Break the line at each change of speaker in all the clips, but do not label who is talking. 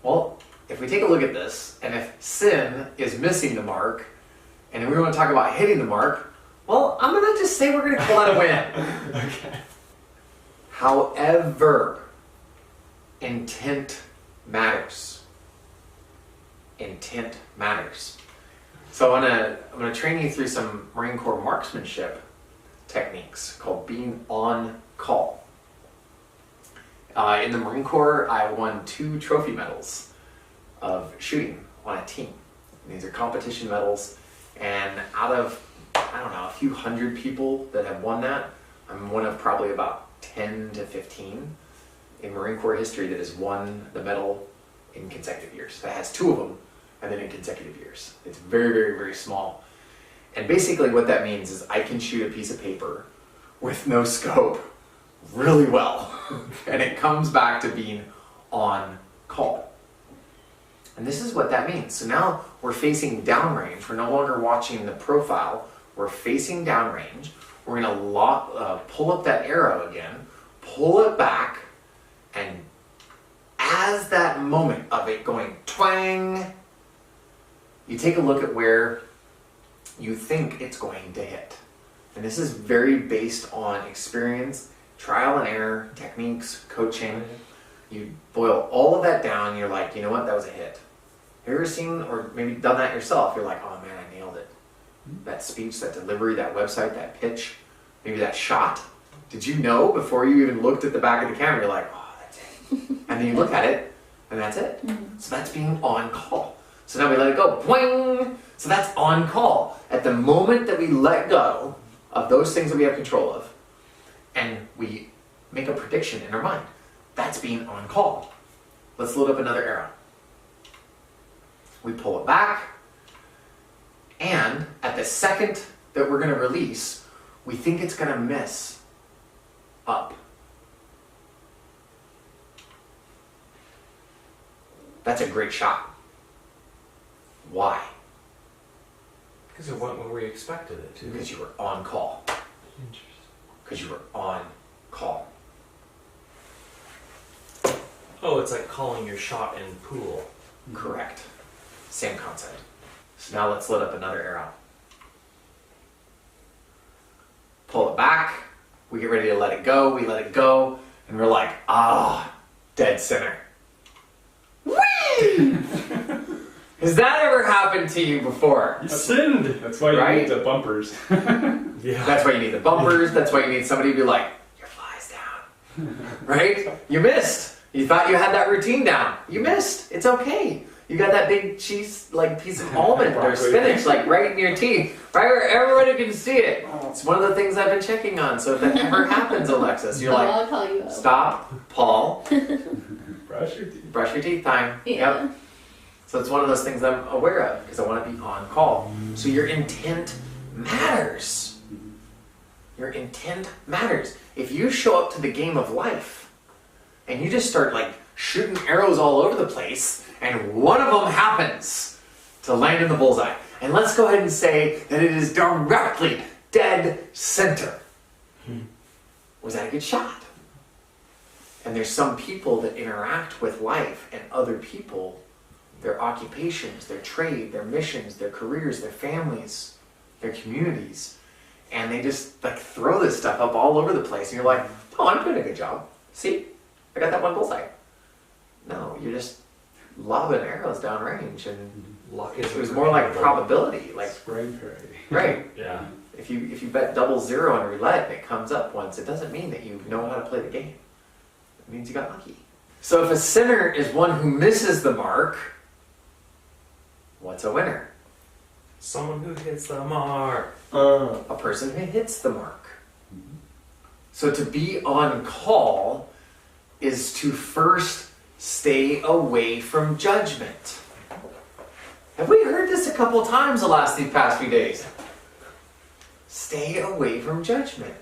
Well, if we take a look at this, and if sin is missing the mark, and we want to talk about hitting the mark, well, I'm going to just say we're going to call that a win.
Okay.
However, intent matters. Intent matters. So I'm gonna train you through some Marine Corps marksmanship techniques called being on call. In the Marine Corps, I won 2 trophy medals of shooting on a team. And these are competition medals, and out of, I don't know, a few hundred people that have won that, I'm one of probably about 10 to 15 in Marine Corps history that has won the medal in consecutive years. That has 2 of them, and then in consecutive years. It's very, very, very small. And basically what that means is I can shoot a piece of paper with no scope really well. And it comes back to being on call. And this is what that means. So now we're facing downrange. We're no longer watching the profile. We're facing downrange. We're gonna pull up that arrow again, pull it back, and as that moment of it going twang, you take a look at where you think it's going to hit. And this is very based on experience, trial and error, techniques, coaching. You boil all of that down, you're like, you know what, that was a hit. Have you ever seen, or maybe done that yourself, you're like, oh man, I nailed it. That speech, that delivery, that website, that pitch, maybe that shot. Did you know before you even looked at the back of the camera, you're like, oh, that's it. And then you look at it, and that's it. So that's being on call. So now we let it go, boing! So that's on call. At the moment that we let go of those things that we have control of, and we make a prediction in our mind, that's being on call. Let's load up another arrow. We pull it back, and at the second that we're going to release, we think it's going to miss up. That's a great shot. Why?
Because it went where we expected it to.
Because you were on call.
Interesting.
Because you were on call.
Oh, it's like calling your shot in pool.
Correct. Same concept. So now let's load up another arrow. Pull it back. We get ready to let it go. We let it go. And we're like, dead center. Whee! Has that ever happened to you before?
You sinned.
That's why you need the bumpers.
Yeah.
That's why you need the bumpers. That's why you need somebody to be like, your fly's down. Right? You missed. You thought you had that routine down. You missed. It's okay. You got that big cheese, like piece of almond or spinach, like right in your teeth, right where everybody can see it. It's one of the things I've been checking on. So if that ever happens, Alexis, you're like,
I'll call you up.
Stop, Paul.
Brush your teeth.
Brush your teeth time.
Yeah.
Yep. So it's one of those things I'm aware of because I want to be on call. So your intent matters. Your intent matters. If you show up to the game of life and you just start like shooting arrows all over the place and one of them happens to land in the bullseye, and let's go ahead and say that it is directly dead center. Was that a good shot? And there's some people that interact with life and other people, their occupations, their trade, their missions, their careers, their families, their communities, and they just like throw this stuff up all over the place, and you're like, oh, I'm doing a good job. See, I got that one bullseye. No, you're just lobbing arrows downrange, and
Luck
it was more like probability, like
Spray parade.
right.
Yeah.
If you bet 00 on roulette and it comes up once, it doesn't mean that you know how to play the game. It means you got lucky. So if a sinner is one who misses the mark, what's a winner?
Someone who hits the mark.
A person who hits the mark. So to be on call is to first stay away from judgment. Have we heard this a couple times these past few days? Stay away from judgment.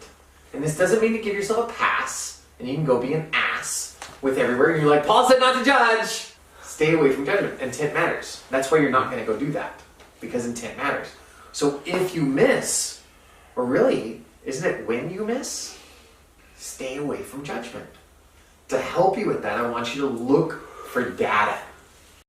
And this doesn't mean to give yourself a pass and you can go be an ass with everywhere. And you're like, Paul said not to judge. Stay away from judgment. Intent matters. That's why you're not going to go do that, because intent matters. So if you miss, or really, isn't it when you miss? Stay away from judgment. To help you with that, I want you to look for data.